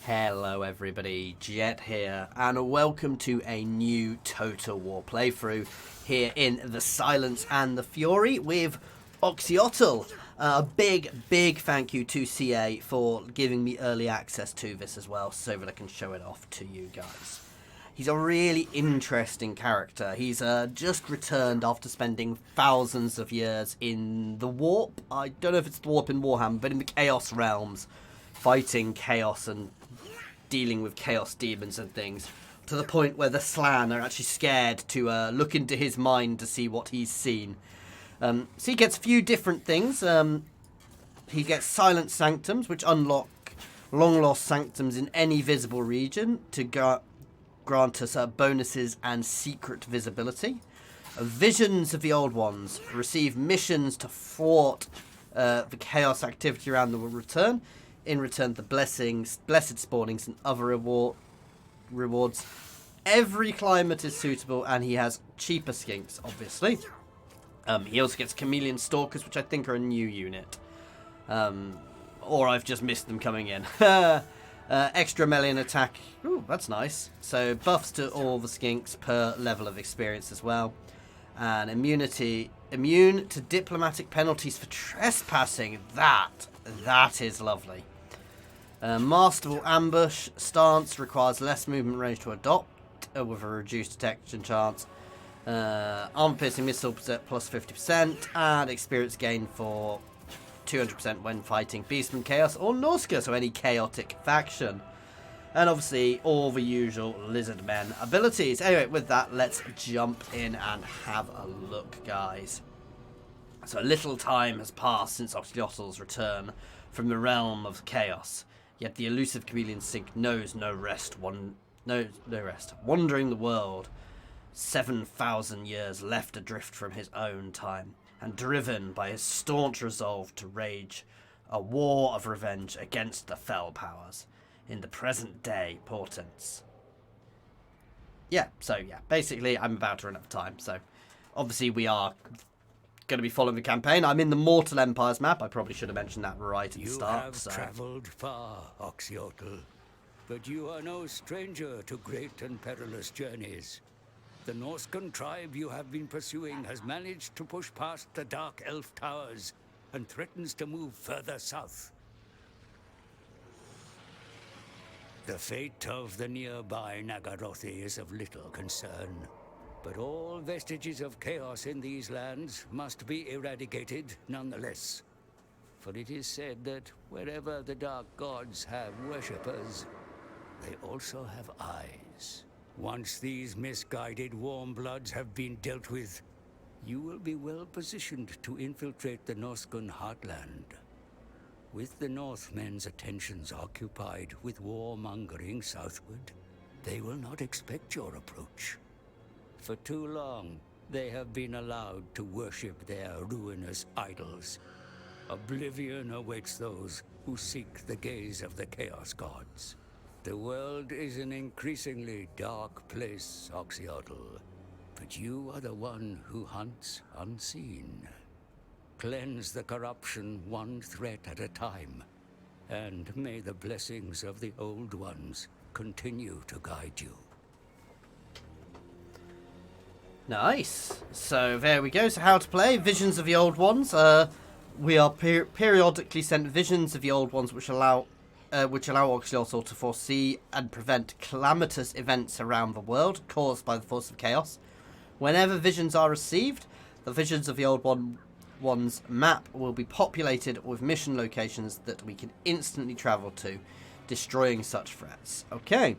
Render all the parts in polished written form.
Hello everybody, Jet here, and welcome to a new Total War playthrough here in the Silence and the Fury with Oxyotl. A big thank you to CA for giving me early access to this as well, so that I can show it off to you guys. He's a really interesting character. He's just returned after spending thousands of years in the Warp. I don't know if it's the Warp in Warhammer, but in the Chaos realms, fighting Chaos and dealing with Chaos demons and things, to the point where the Slan are actually scared to look into his mind to see what he's seen. So he gets a few different things. He gets Silent Sanctums, which unlock long-lost sanctums in any visible region to grant us bonuses and secret visibility. Visions of the Old Ones receive missions to thwart the Chaos activity around the return. In return, the blessings, blessed spawnings, and other rewards. Every climate is suitable, and he has cheaper skinks, obviously. He also gets Chameleon Stalkers, which I think are a new unit. Or I've just missed them coming in. Extra melee and attack. Ooh, that's nice. So buffs to all the skinks per level of experience as well. And immune to diplomatic penalties for trespassing. That is lovely. Masterful Ambush stance requires less movement range to adopt with a reduced detection chance. Armor-piercing missile plus 50% and experience gain for 200% when fighting Beastman Chaos or Norsca, so any chaotic faction. And obviously all the usual Lizardmen abilities. Anyway, with that, let's jump in and have a look, guys. So a little time has passed since Oxyotl's return from the realm of Chaos. Yet the elusive chameleon sink knows no rest. Wandering the world, 7,000 years left adrift from his own time, and driven by his staunch resolve to wage a war of revenge against the fell powers in the present day portents. Basically I'm about to run out of time, so obviously we are going to be following the campaign. I'm in the Mortal Empires map. I probably should have mentioned that right at the start. You have travelled far, Oxyotl, but you are no stranger to great and perilous journeys. The Norscan tribe you have been pursuing has managed to push past the Dark Elf Towers and threatens to move further south. The fate of the nearby Nagarothi is of little concern. But all vestiges of chaos in these lands must be eradicated nonetheless. For it is said that wherever the dark gods have worshippers, they also have eyes. Once these misguided warm bloods have been dealt with, you will be well positioned to infiltrate the Norscan heartland. With the Northmen's attentions occupied with warmongering southward, they will not expect your approach. For too long, they have been allowed to worship their ruinous idols. Oblivion awaits those who seek the gaze of the Chaos Gods. The world is an increasingly dark place, Oxyotl, but you are the one who hunts unseen. Cleanse the corruption one threat at a time, and may the blessings of the Old Ones continue to guide you. Nice. So there we go. So how to play Visions of the Old Ones. We are periodically sent visions of the Old Ones, which allow Oxyotl to foresee and prevent calamitous events around the world caused by the force of chaos. Whenever visions are received, the Visions of the Old Ones map will be populated with mission locations that we can instantly travel to, destroying such threats. Okay.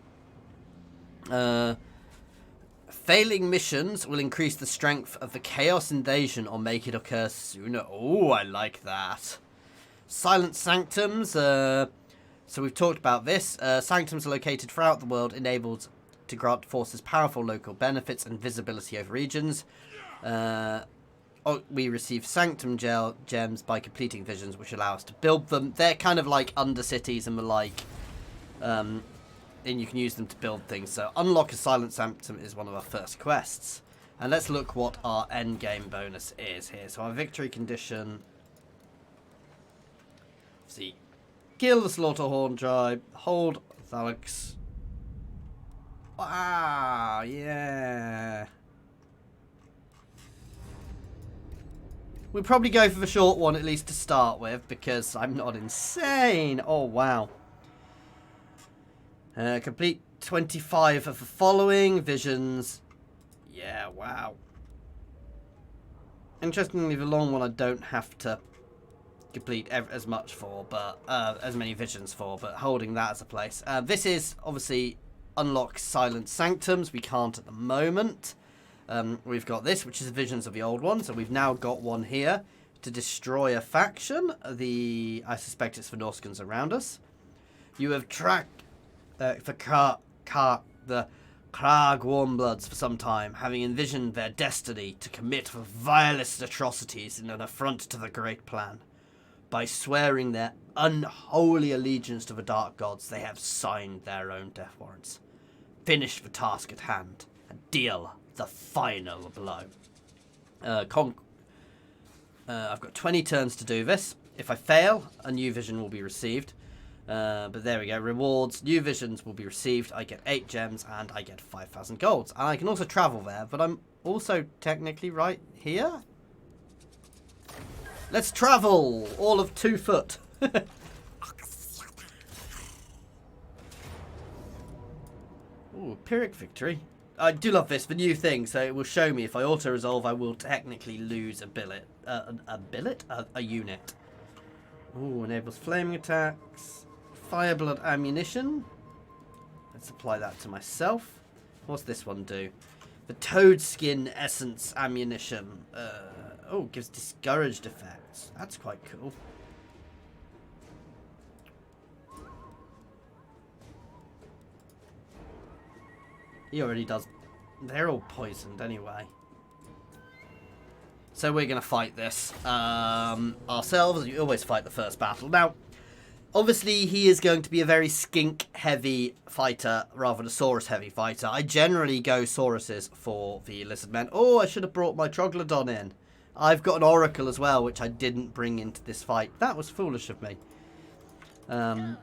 Failing missions will increase the strength of the Chaos Invasion or make it occur sooner. Oh, I like that. Silent Sanctums. So we've talked about this. Sanctums are located throughout the world, enabled to grant forces powerful local benefits and visibility over regions. We receive Sanctum gems by completing visions, which allow us to build them. They're kind of like Undercities and the like. And you can use them to build things. So unlock a Silent Sanctum is one of our first quests. And let's look what our end game bonus is here. So our victory condition. See, kill the Slaughterhorn tribe, hold That. Wow, yeah. We'll probably go for the short one at least to start with, because I'm not insane. Oh, wow. Complete 25 of the following visions. Yeah, wow. Interestingly, the long one I don't have to complete as much for, but as many visions for, but holding that as a place. This is obviously unlock silent sanctums. We can't at the moment. We've got this, which is visions of the old one. So we've now got one here to destroy a faction. I suspect it's the Norskans around us. You have tracked the Krag Warmbloods for some time, having envisioned their destiny to commit the vilest atrocities in an affront to the Great Plan. By swearing their unholy allegiance to the Dark Gods, they have signed their own death warrants. Finish the task at hand and deal the final blow. I've got 20 turns to do this. If I fail, a new vision will be received. But there we go. Rewards, new visions will be received. I get 8 gems and I get 5,000 golds. And I can also travel there, but I'm also technically right here. Let's travel! All of 2 foot. Ooh, Pyrrhic victory. I do love this, the new thing, so it will show me if I auto-resolve, I will technically lose a billet. A unit. Ooh, enables flaming attacks. Fireblood ammunition. Let's apply that to myself. What's this one do? The toad skin essence ammunition. Oh, gives discouraged effects. That's quite cool. He already does. They're all poisoned anyway. So we're going to fight this ourselves. You always fight the first battle. Now, obviously, he is going to be a very skink-heavy fighter rather than a Saurus-heavy fighter. I generally go Sauruses for the Lizardmen. Oh, I should have brought my Troglodon in. I've got an Oracle as well, which I didn't bring into this fight. That was foolish of me. But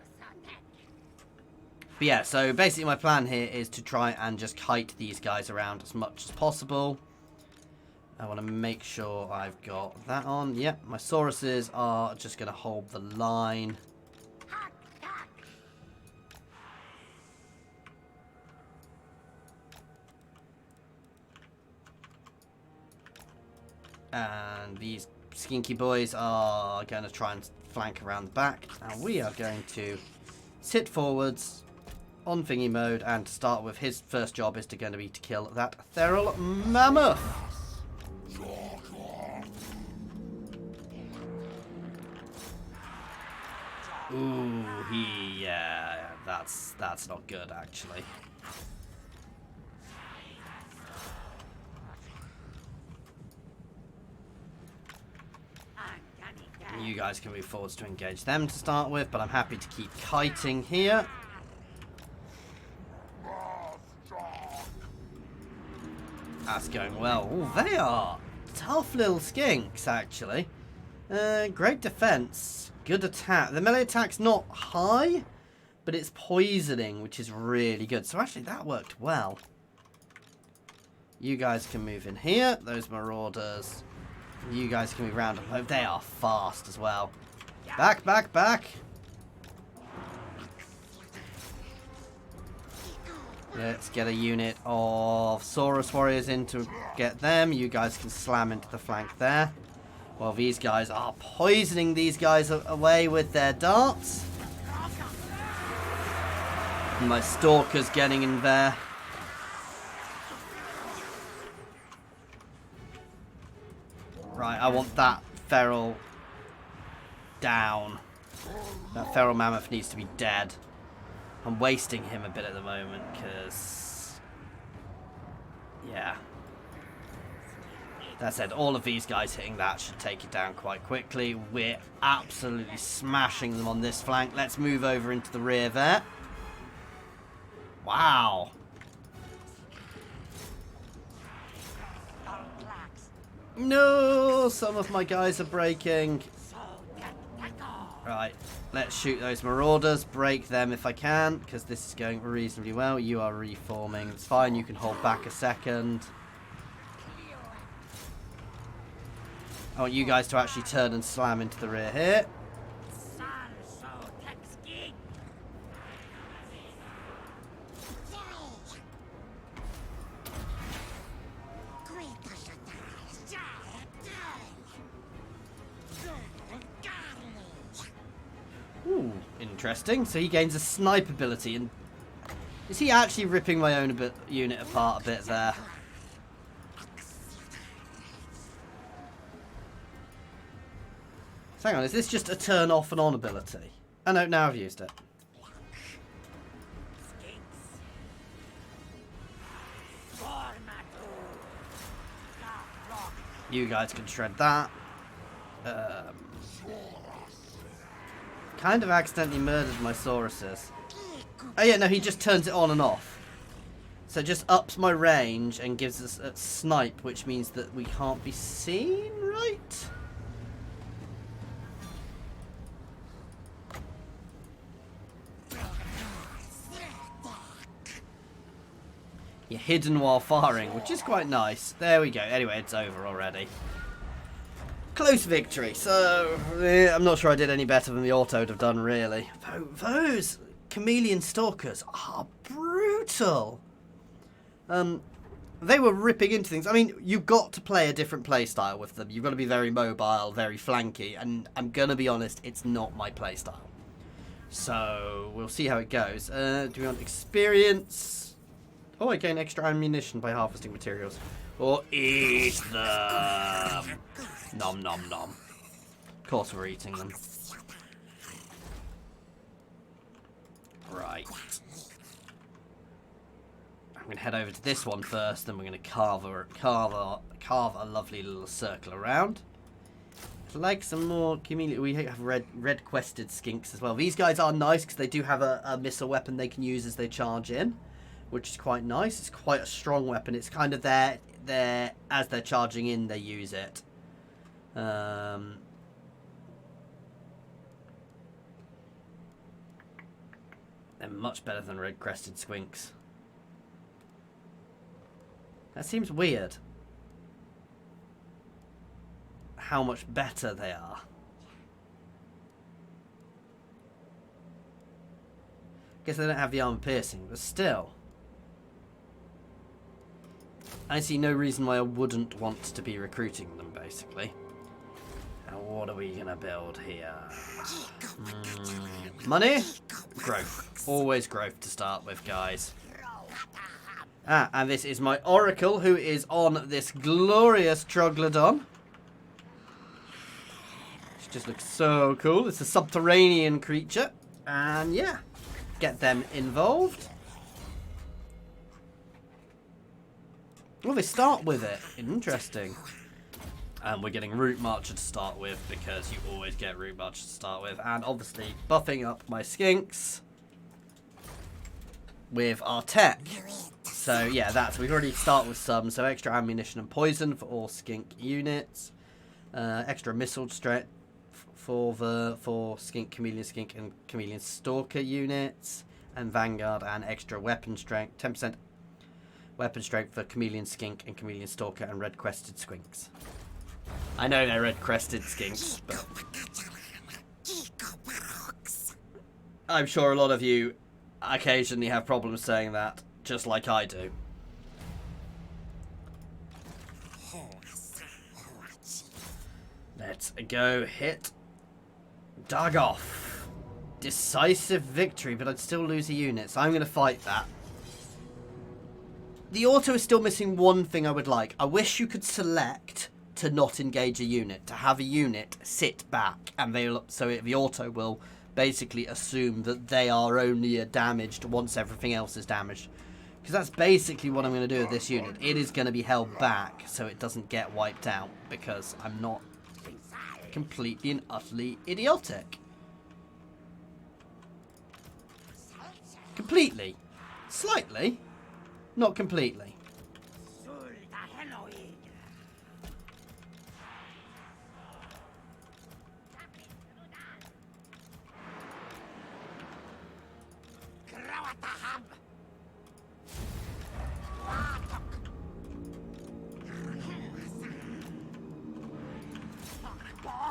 yeah, so basically my plan here is to try and just kite these guys around as much as possible. I want to make sure I've got that on. Yep, my Sauruses are just going to hold the line. And these skinky boys are going to try and flank around the back. And we are going to sit forwards on thingy mode. And to start with, his first job is going to be to kill that feral mammoth. Ooh, yeah, that's not good, actually. You guys can move forwards to engage them to start with, but I'm happy to keep kiting here. That's going well. Oh, they are tough little skinks, actually. Great defense. Good attack. The melee attack's not high, but it's poisoning, which is really good. So actually, that worked well. You guys can move in here. Those marauders. You guys can move around. Oh, they are fast as well. Back, back, back. Let's get a unit of Saurus warriors in to get them. You guys can slam into the flank there. While these guys are poisoning these guys away with their darts. And my stalker's getting in there. Right, I want that feral down. That feral mammoth needs to be dead. I'm wasting him a bit at the moment because, yeah. That said, all of these guys hitting that should take it down quite quickly. We're absolutely smashing them on this flank. Let's move over into the rear there. Wow. No, some of my guys are breaking. Right, let's shoot those marauders, break them if I can, because this is going reasonably well. You are reforming, it's fine, you can hold back a second. I want you guys to actually turn and slam into the rear here. Ooh, interesting. So he gains a snipe ability, and is he actually ripping my own unit apart a bit there? So hang on, is this just a turn off and on ability? Oh no, now I've used it. You guys can shred that. Kind of accidentally murdered my Sauruses. Oh yeah, no, he just turns it on and off. So it just ups my range and gives us a snipe, which means that we can't be seen, right? You're hidden while firing, which is quite nice. There we go. Anyway, it's over already. Close victory. So, I'm not sure I did any better than the auto would have done, really. Those chameleon stalkers are brutal. They were ripping into things. I mean, you've got to play a different play style with them. You've got to be very mobile, very flanky, and I'm going to be honest, it's not my play style. So, we'll see how it goes. Do we want experience? Oh, I gain extra ammunition by harvesting materials. Or eat them. Nom nom nom. Of course we're eating them. Right. I'm going to head over to this one first, then we're going to carve a lovely little circle around. I'd like some more community. We have red quested skinks as well. These guys are nice because they do have a missile weapon they can use as they charge in, which is quite nice. It's quite a strong weapon. It's kind of there as they're charging in, they use it. They're much better than red-crested squinks. That seems weird. How much better they are. Guess they don't have the armor piercing, but still. I see no reason why I wouldn't want to be recruiting them, basically. Now, what are we going to build here? Money? Growth. Always growth to start with, guys. Ah, and this is my Oracle, who is on this glorious Troglodon. Which just looks so cool. It's a subterranean creature. And, yeah, get them involved. Well, they start with it. Interesting. And we're getting Root Marcher to start with, because you always get Root Marcher to start with. And obviously buffing up my skinks with our tech. So yeah, we already start with some. So extra ammunition and poison for all skink units. Extra missile strength for skink, and chameleon stalker units. And Vanguard, and extra weapon strength. 10% weapon strength for chameleon skink and chameleon stalker and red crested squinks. I know they're red crested skinks, but I'm sure a lot of you occasionally have problems saying that, just like I do. Let's go hit Dagoff. Decisive victory, but I'd still lose a unit, so I'm going to fight that. The auto is still missing one thing I would like. I wish you could select to not engage a unit, to have a unit sit back, and the auto will basically assume that they are only damaged once everything else is damaged. Because that's basically what I'm going to do with this unit. It is going to be held back so it doesn't get wiped out, because I'm not completely and utterly idiotic. Completely. Slightly. Not completely.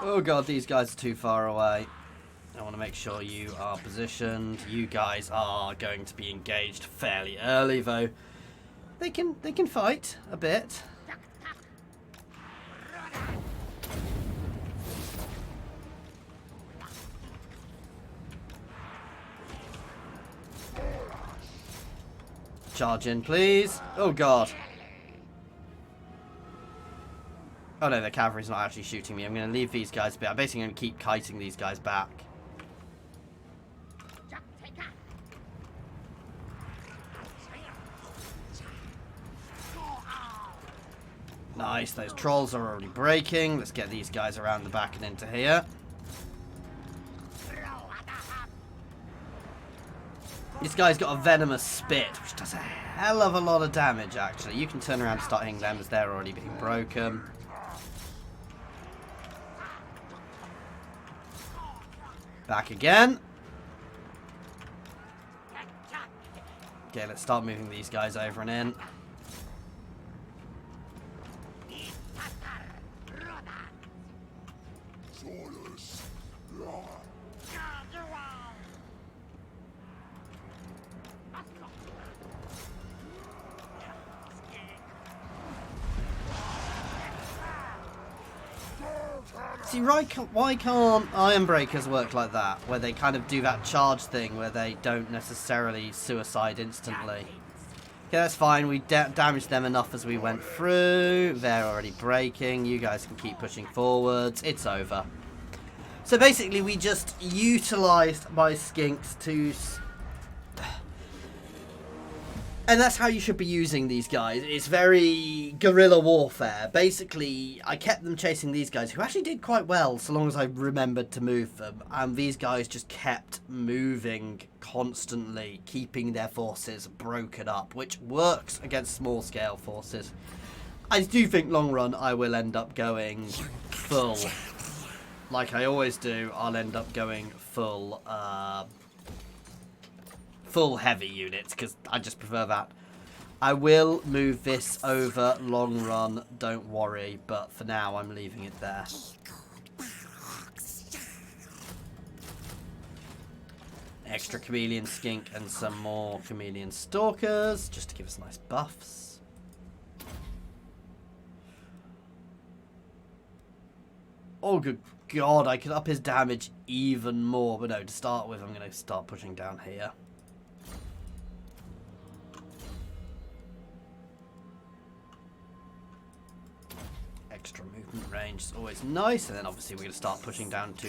Oh god, these guys are too far away. I want to make sure you are positioned. You guys are going to be engaged fairly early, though. They can fight a bit. Charge in, please. Oh god. Oh no, the cavalry's not actually shooting me. I'm going to leave these guys a bit. I'm basically going to keep kiting these guys back. Nice, those trolls are already breaking. Let's get these guys around the back and into here. This guy's got a venomous spit, which does a hell of a lot of damage, actually. You can turn around and start hitting them as they're already being broken. Back again. Okay, let's start moving these guys over and in. See, why can't Iron Breakers work like that? Where they kind of do that charge thing where they don't necessarily suicide instantly. Okay, that's fine. We damaged them enough as we went through. They're already breaking. You guys can keep pushing forwards. It's over. So basically, we just utilised my skinks to... And that's how you should be using these guys. It's very guerrilla warfare. Basically, I kept them chasing these guys, who actually did quite well, so long as I remembered to move them. And these guys just kept moving constantly, keeping their forces broken up, which works against small-scale forces. I do think, long run, I will end up going full. Like I always do, I'll end up going full... full heavy units, because I just prefer that. I will move this over long run, don't worry, but for now I'm leaving it there. Extra chameleon skink and some more chameleon stalkers, just to give us nice buffs. Oh good god, I could up his damage even more, but no, to start with I'm going to start pushing down here. Extra movement range is always nice, and then obviously we're going to start pushing down to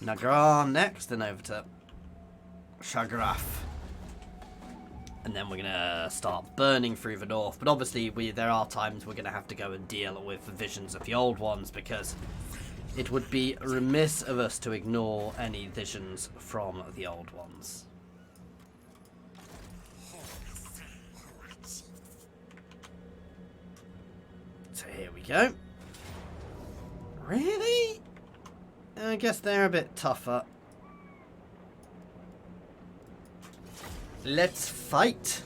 Nagar next, then over to Shagraf, and then we're going to start burning through the north. But obviously there are times we're going to have to go and deal with the visions of the old ones, because it would be remiss of us to ignore any visions from the old ones. So here we go. Really? I guess they're a bit tougher. Let's fight.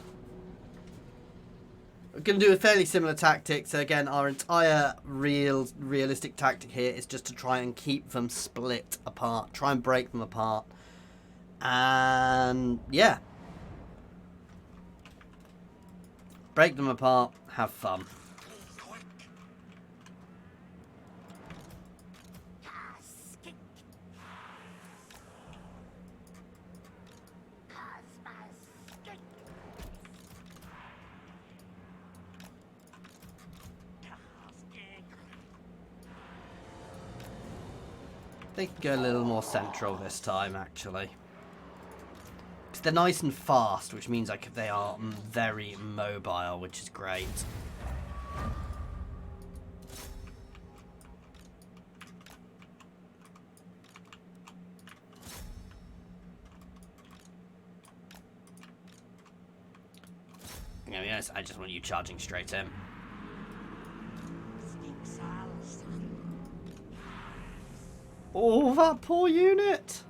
We're going to do a fairly similar tactic. So again, our entire realistic tactic here is just to try and keep them split apart. Try and break them apart. And yeah. Break them apart. Have fun. They can go a little more central this time, actually. Because they're nice and fast, which means like they are very mobile, which is great. I'm gonna be honest, I just want you charging straight in. Oh, that poor unit!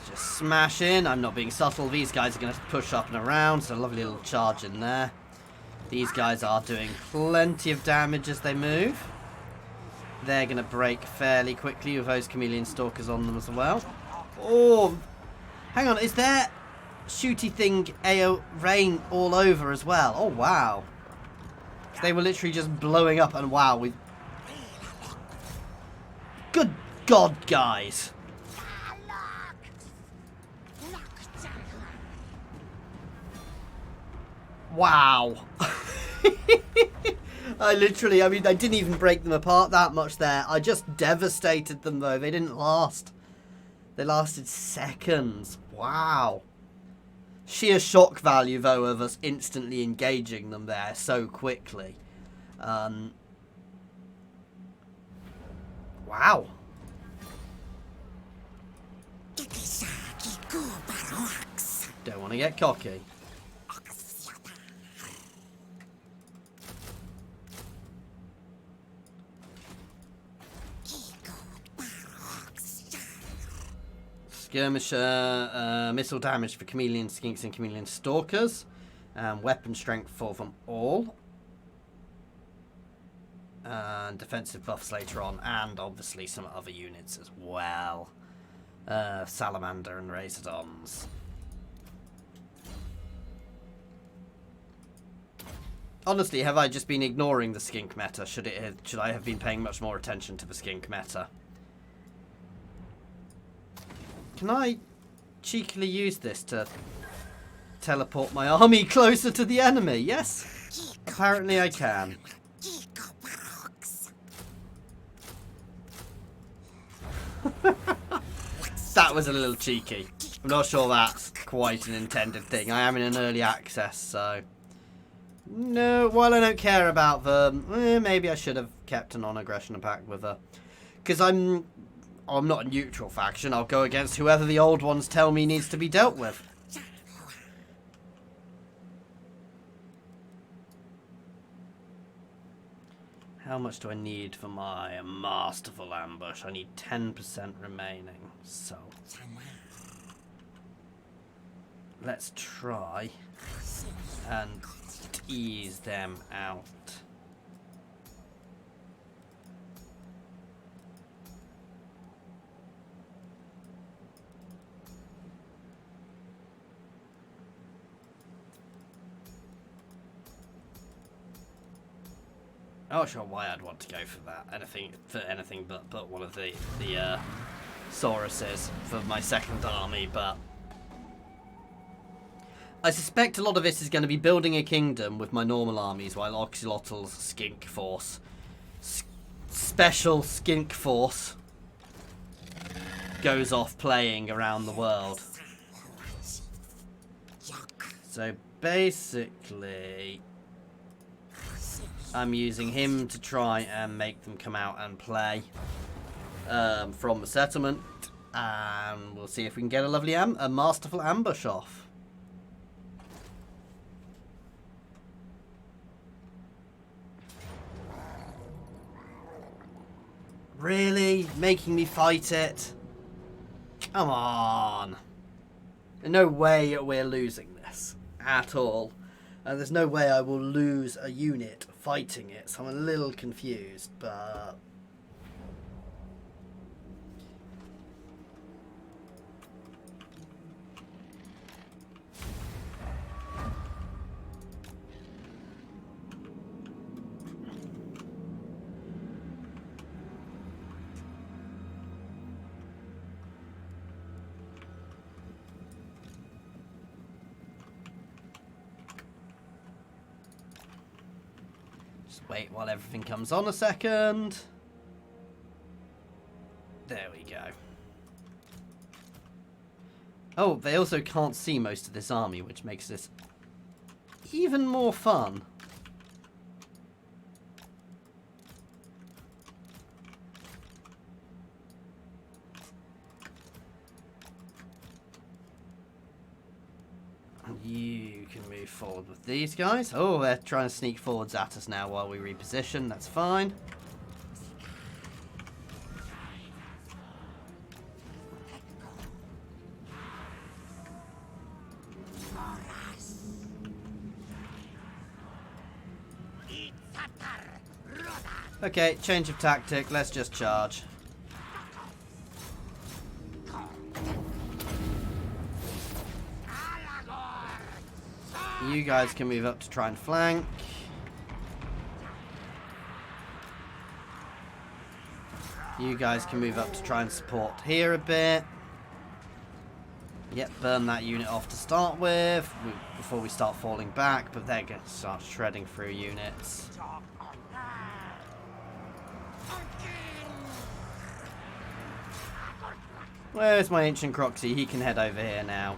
Just smash in. I'm not being subtle. These guys are going to push up and around. So a lovely little charge in there. These guys are doing plenty of damage as they move. They're going to break fairly quickly with those chameleon stalkers on them as well. Oh, hang on. Is there shooty thing AO rain all over as well? Oh, wow. They were literally just blowing up and wow. Good God, guys. Wow. I mean, I didn't even break them apart that much there. I just devastated them, though. They didn't last. They lasted seconds. Wow. Sheer shock value, though, of us instantly engaging them there so quickly. Wow. Don't want to get cocky. Skirmisher, missile damage for chameleon skinks and chameleon stalkers, and weapon strength for them all, and defensive buffs later on, and obviously some other units as well. Salamander and Razordons. Honestly, have I just been ignoring the skink meta? Should I have been paying much more attention to the skink meta? Can I cheekily use this to teleport my army closer to the enemy? Yes, apparently I can. That was a little cheeky. I'm not sure that's quite an intended thing. I am in an early access, so... No, while I don't care about them, maybe I should have kept a non-aggression pact with her. Because I'm not a neutral faction. I'll go against whoever the old ones tell me needs to be dealt with. How much do I need for my masterful ambush? I need 10% remaining. So let's try and ease them out. I'm not sure why I'd want to go for that. Anything but one of the Sauruses for my second army, but I suspect a lot of this is going to be building a kingdom with my normal armies, while Oxylotl's skink force, special skink force, goes off playing around the world. So basically, I'm using him to try and make them come out and play from the settlement, and we'll see if we can get a lovely a masterful ambush off. Really? Making me fight it? Come on. No way we're losing this at all. And there's no way I will lose a unit fighting it, so I'm a little confused, but... wait while everything comes on a second. There we go. Oh, they also can't see most of this army, which makes this even more fun. You can move forward with these guys. Oh, they're trying to sneak forwards at us now while we reposition. That's fine. Okay, change of tactic. Let's just charge. You guys can move up to try and flank. You guys can move up to try and support here a bit. Yep, burn that unit off to start with before we start falling back, but they're going to start shredding through units. Where's my ancient Croxy? He can head over here now.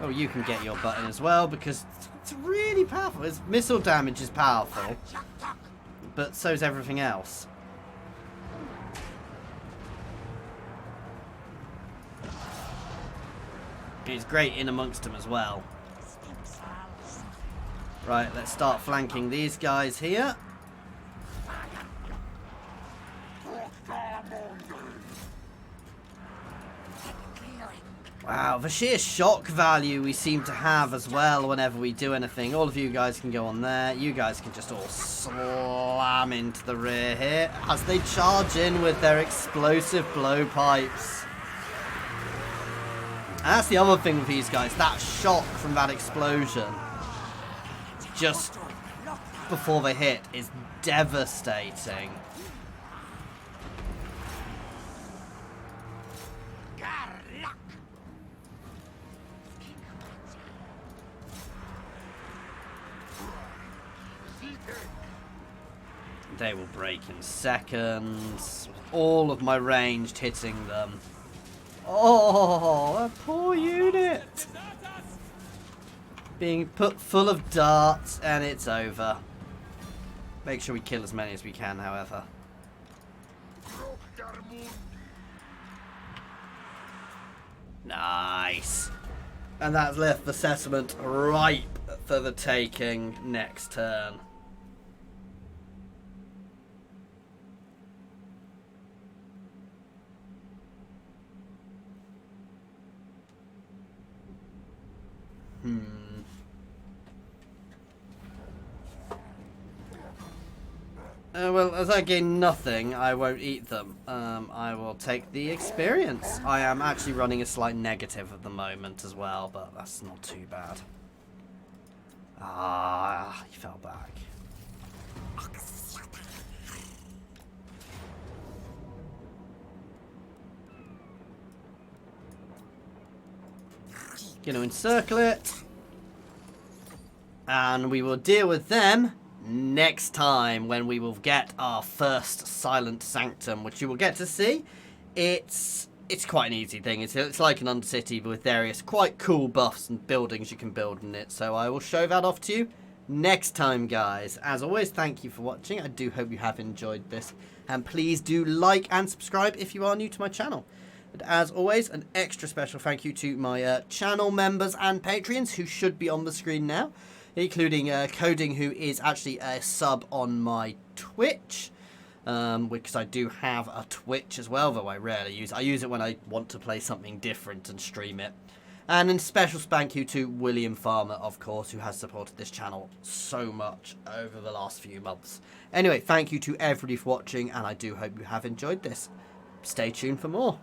Oh, you can get your button as well because it's really powerful. Its missile damage is powerful, but so's everything else. It's great in amongst them as well. Right, let's start flanking these guys here. Wow, the sheer shock value we seem to have as well whenever we do anything. All of you guys can go on there. You guys can just all slam into the rear here as they charge in with their explosive blowpipes. And that's the other thing with these guys. That shock from that explosion just before they hit is devastating. They will break in seconds. All of my ranged hitting them. Oh, a poor unit. Being put full of darts and it's over. Make sure we kill as many as we can, however. Nice. And that's left the settlement ripe for the taking next turn. Well, as I gain nothing, I won't eat them. I will take the experience. I am actually running a slight negative at the moment as well, but that's not too bad. Ah, he fell back. Gonna encircle it. And we will deal with them next time when we will get our first Silent Sanctum, which you will get to see. It's quite an easy thing. It's like an Undercity with various quite cool buffs and buildings you can build in it. So I will show that off to you next time, guys. As always, thank you for watching. I do hope you have enjoyed this. And please do like and subscribe if you are new to my channel. And as always, an extra special thank you to my channel members and Patreons who should be on the screen now, including Coding, who is actually a sub on my Twitch, because I do have a Twitch as well, though I rarely use it. I use it when I want to play something different and stream it. And a special thank you to William Farmer, of course, who has supported this channel so much over the last few months. Anyway, thank you to everybody for watching, and I do hope you have enjoyed this. Stay tuned for more.